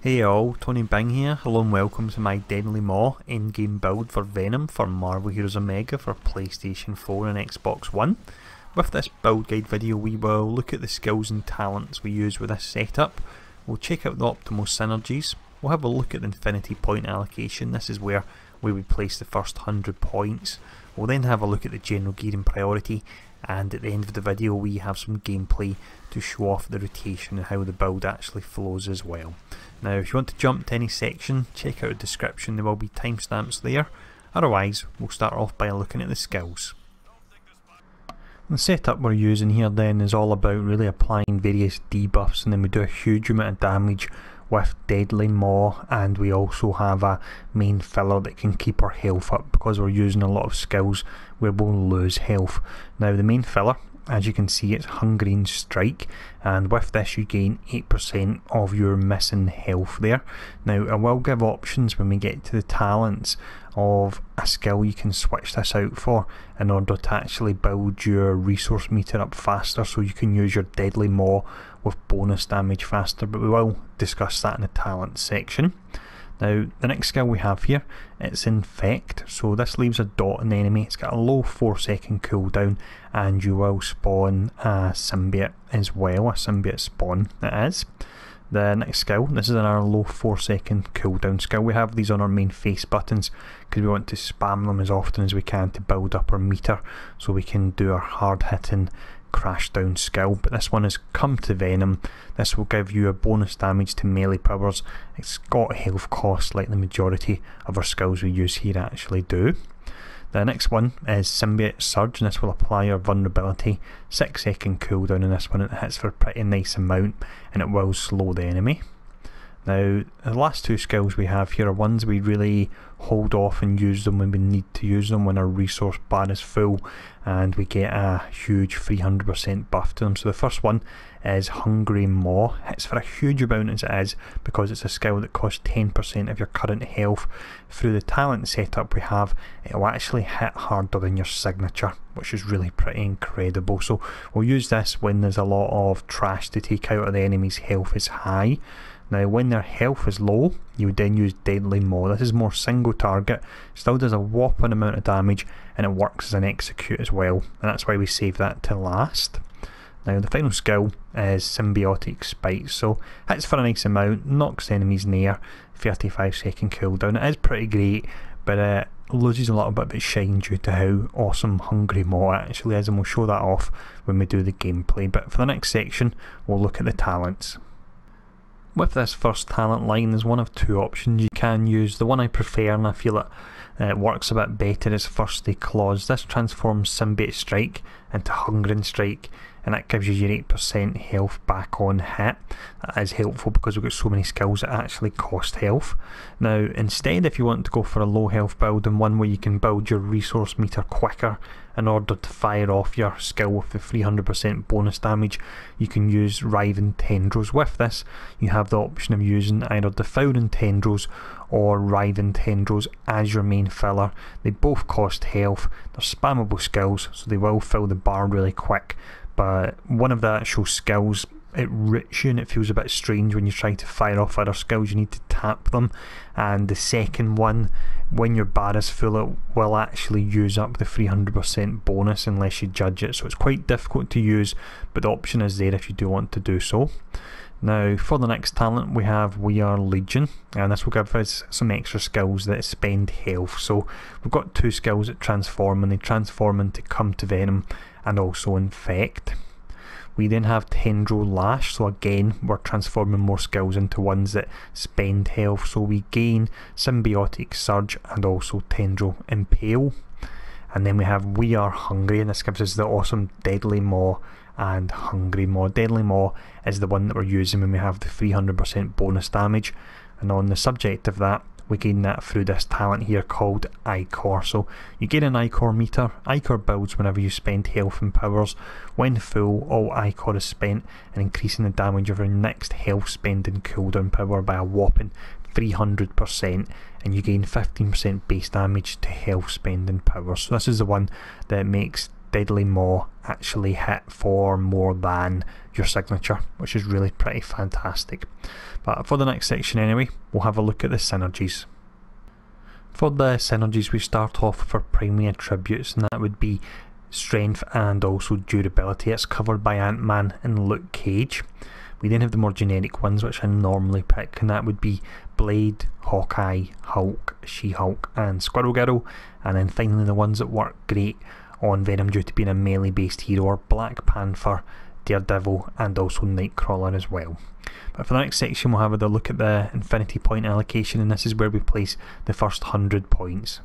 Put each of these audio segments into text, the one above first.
Hey all, Tony Bing here. Hello and welcome to my Deadly Maw in-game build for Venom for Marvel Heroes Omega for PlayStation 4 and Xbox One. With this build guide video we will look at the skills and talents we use with this setup. We'll check out the optimal synergies. We'll have a look at the infinity point allocation. This is where we would place the first 100 points. We'll then have a look at the general gear and priority, and at the end of the video we have some gameplay to show off the rotation and how the build actually flows as well. Now if you want to jump to any section, check out the description, there will be timestamps there. Otherwise we'll start off by looking at the skills. The setup we're using here then is all about really applying various debuffs, and then we do a huge amount of damage with Deadly Maw, and we also have a main filler that can keep our health up because we're using a lot of skills where we'll lose health. Now the main filler, as you can see, it's Hungry and Strike, and with this you gain 8% of your missing health there. Now I will give options when we get to the talents of a skill you can switch this out for in order to actually build your resource meter up faster, so you can use your Deadly Maw with bonus damage faster, but we will discuss that in the talent section. Now the next skill we have here, it's Infect, so this leaves a dot on the enemy. It's got a low 4-second cooldown, and you will spawn a symbiote as well, a symbiote spawn it is. The next skill, this is our low 4-second cooldown skill. We have these on our main face buttons because we want to spam them as often as we can to build up our meter so we can do our hard hitting crash down skill. But this one is Come to Venom. This will give you a bonus damage to melee powers. It's got health cost like the majority of our skills we use here actually do. The next one is Symbiote Surge, and this will apply your vulnerability, 6-second cooldown on this one. It hits for a pretty nice amount and it will slow the enemy. Now the last two skills we have here are ones we really hold off and use them when we need to use them, when our resource bar is full and we get a huge 300% buff to them. So the first one is Hungry Maw. Hits for a huge amount as it is because it's a skill that costs 10% of your current health. Through the talent setup we have, it will actually hit harder than your signature, which is really pretty incredible. So we'll use this when there's a lot of trash to take out or the enemy's health is high. Now when their health is low, you would then use Deadly Maw. This is more single target, still does a whopping amount of damage, and it works as an execute as well, and that's why we save that to last. Now the final skill is Symbiotic Spite, so hits for a nice amount, knocks enemies near, 35-second cooldown. It is pretty great, but it loses a little bit of its shine due to how awesome Hungry Maw actually is, and we'll show that off when we do the gameplay. But for the next section we'll look at the talents. With this first talent line, there's one of two options you can use. The one I prefer and I feel it works a bit better is Thirsty Claws. This transforms Symbiote Strike into Hungry and Strike, and that gives you your 8% health back on hit. That is helpful because we've got so many skills that actually cost health. Now instead, if you want to go for a low health build and one where you can build your resource meter quicker in order to fire off your skill with the 300% bonus damage, you can use Writhing Tendrils. With this you have the option of using either Devouring Tendrils or Writhing Tendrils as your main filler. They both cost health, they're spammable skills, so they will fill the bar really quick, but one of the actual skills, it roots you and it feels a bit strange when you try to fire off other skills. You need to tap them, and the second one, when your bar is full, it will actually use up the 300% bonus unless you judge it, so it's quite difficult to use, but the option is there if you do want to do so. Now for the next talent we have We Are Legion, and this will give us some extra skills that spend health. So we've got two skills that transform, and they transform into Come to Venom and also Infect. We then have Tendril Lash, so again we're transforming more skills into ones that spend health, so we gain Symbiotic Surge and also Tendril Impale. And then we have We Are Hungry, and this gives us the awesome Deadly Maw and Hungry Maw. Deadly Maw is the one that we're using when we have the 300% bonus damage, and on the subject of that, we gain that through this talent here called Ichor. So you gain an Ichor meter. Ichor builds whenever you spend health and powers. When full, all Ichor is spent, and increasing the damage of your next health spending cooldown power by a whopping 300%, and you gain 15% base damage to health spending powers. So this is the one that makes Deadly Maw actually hit for more than your signature, which is really pretty fantastic. But for the next section anyway, we'll have a look at the synergies. For the synergies, we start off with our primary attributes, and that would be strength and also durability. It's covered by Ant-Man and Luke Cage. We then have the more generic ones, which I normally pick, and that would be Blade, Hawkeye, Hulk, She-Hulk and Squirrel Girl. And then finally the ones that work great on Venom due to being a melee based hero are Black Panther, Daredevil and also Nightcrawler as well. But for the next section we'll have a look at the infinity point allocation, and this is where we place the first 100 points.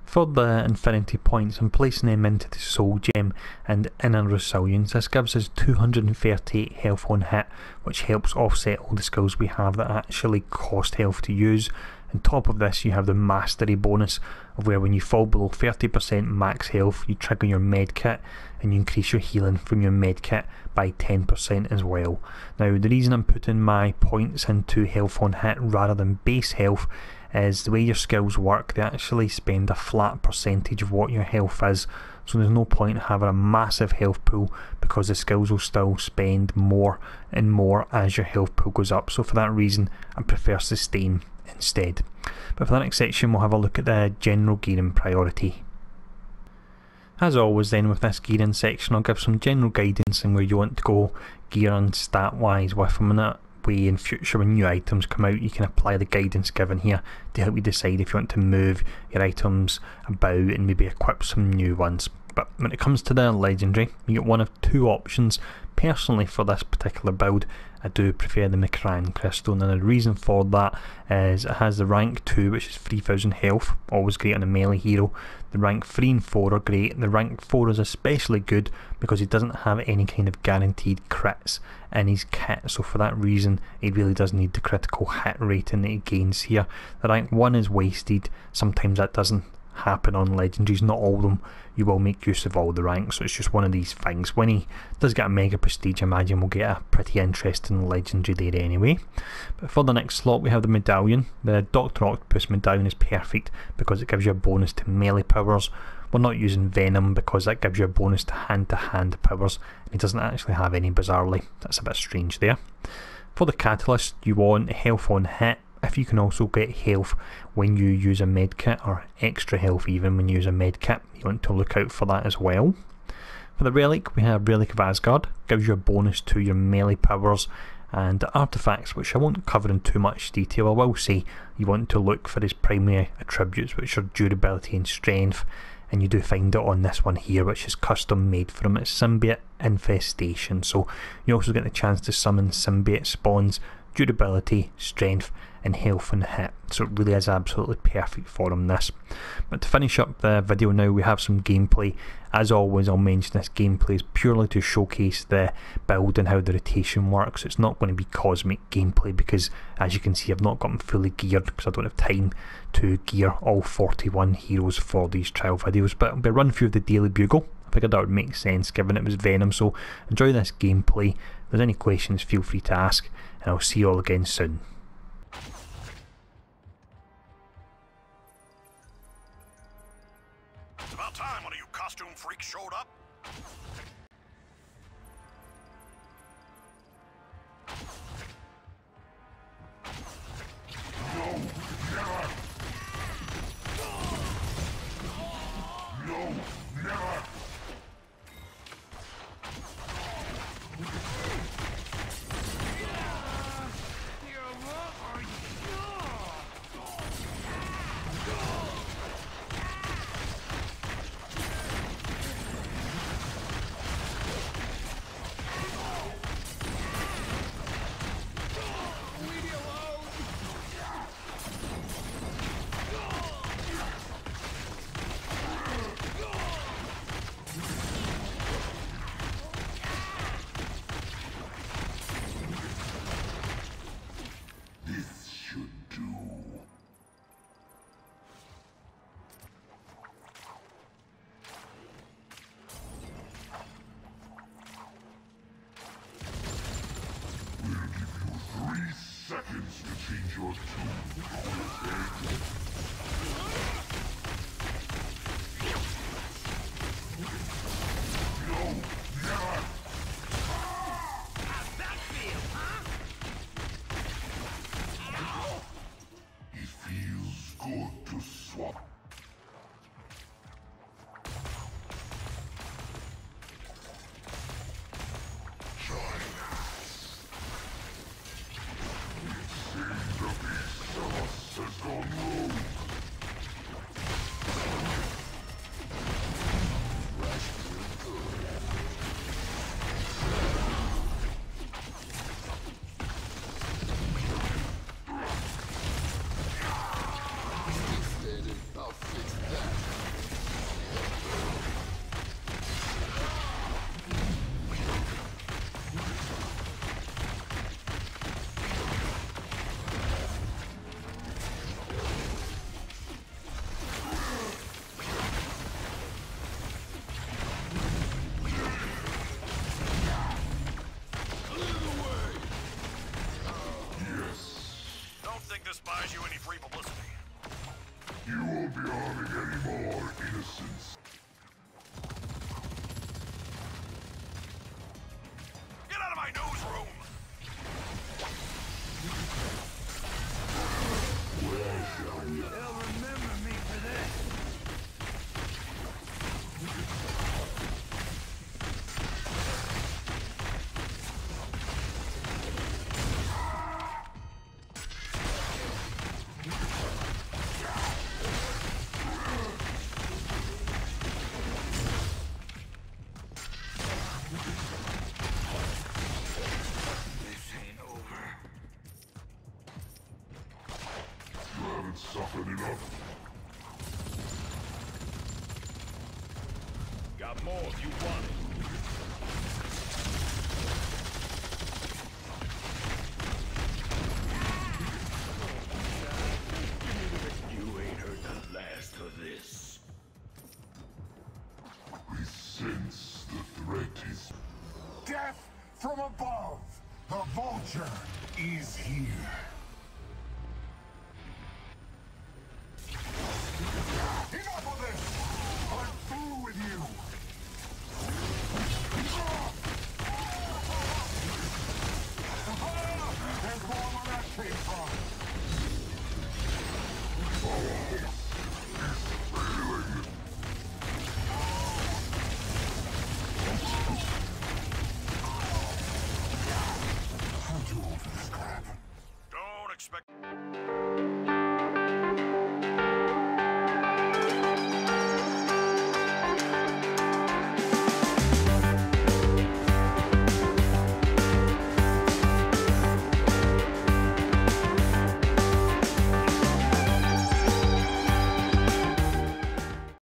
For the infinity points, I'm placing them into the soul gem and inner resilience. This gives us 238 health on hit, which helps offset all the skills we have that actually cost health to use. On top of this, you have the mastery bonus of where when you fall below 30% max health, you trigger your med kit and you increase your healing from your med kit by 10% as well. Now the reason I'm putting my points into health on hit rather than base health is the way your skills work. They actually spend a flat percentage of what your health is, so there's no point in having a massive health pool because the skills will still spend more and more as your health pool goes up. So for that reason I prefer sustain instead. But for the next section we'll have a look at the general gearing priority. As always then with this gearing section, I'll give some general guidance on where you want to go gear and stat wise with them, and that way in future when new items come out you can apply the guidance given here to help you decide if you want to move your items about and maybe equip some new ones. But when it comes to the legendary, you get one of two options. Personally for this particular build I do prefer the Macran crystal, and the reason for that is it has the rank 2 which is 3000 health, always great on a melee hero. The rank 3 and 4 are great. The rank 4 is especially good because he doesn't have any kind of guaranteed crits in his kit, so for that reason he really does need the critical hit rating that he gains here. The rank 1 is wasted, sometimes that doesn't happen on legendaries, not all of them you will make use of all the ranks, so it's just one of these things. When he does get a mega prestige, I imagine we'll get a pretty interesting legendary there anyway. But for the next slot we have the medallion. The Dr. Octopus medallion is perfect because it gives you a bonus to melee powers. We're not using Venom because that gives you a bonus to hand powers, and he doesn't actually have any, bizarrely. That's a bit strange there. For the catalyst you want health on hit. If you can also get health when you use a medkit, or extra health even when you use a medkit, you want to look out for that as well. For the relic we have Relic of Asgard, gives you a bonus to your melee powers, and the artifacts, which I won't cover in too much detail. I will say you want to look for his primary attributes, which are durability and strength, and you do find it on this one here, which is custom made for him. It's Symbiote Infestation, so you also get the chance to summon symbiote spawns, durability, strength and health and hit, so it really is absolutely perfect for him, this. But to finish up the video now, we have some gameplay. As always I'll mention this gameplay is purely to showcase the build and how the rotation works. It's not going to be cosmic gameplay because as you can see I've not got them fully geared because I don't have time to gear all 41 heroes for these trial videos, but it'll be a run through of the Daily Bugle. I figured that would make sense given it was Venom, so enjoy this gameplay. If there's any questions feel free to ask, and I'll see you all again soon. It's about time one of you costume freaks showed up. No, never! No, never! buys you any free publicity. You won't be harming any more innocents. Get out of my newsroom! Where shall we? They'll remember me for this. This ain't over. You haven't suffered enough. Got more if you want it. You ain't heard the last of this. We sense the threat is... Death from above! The vulture is here!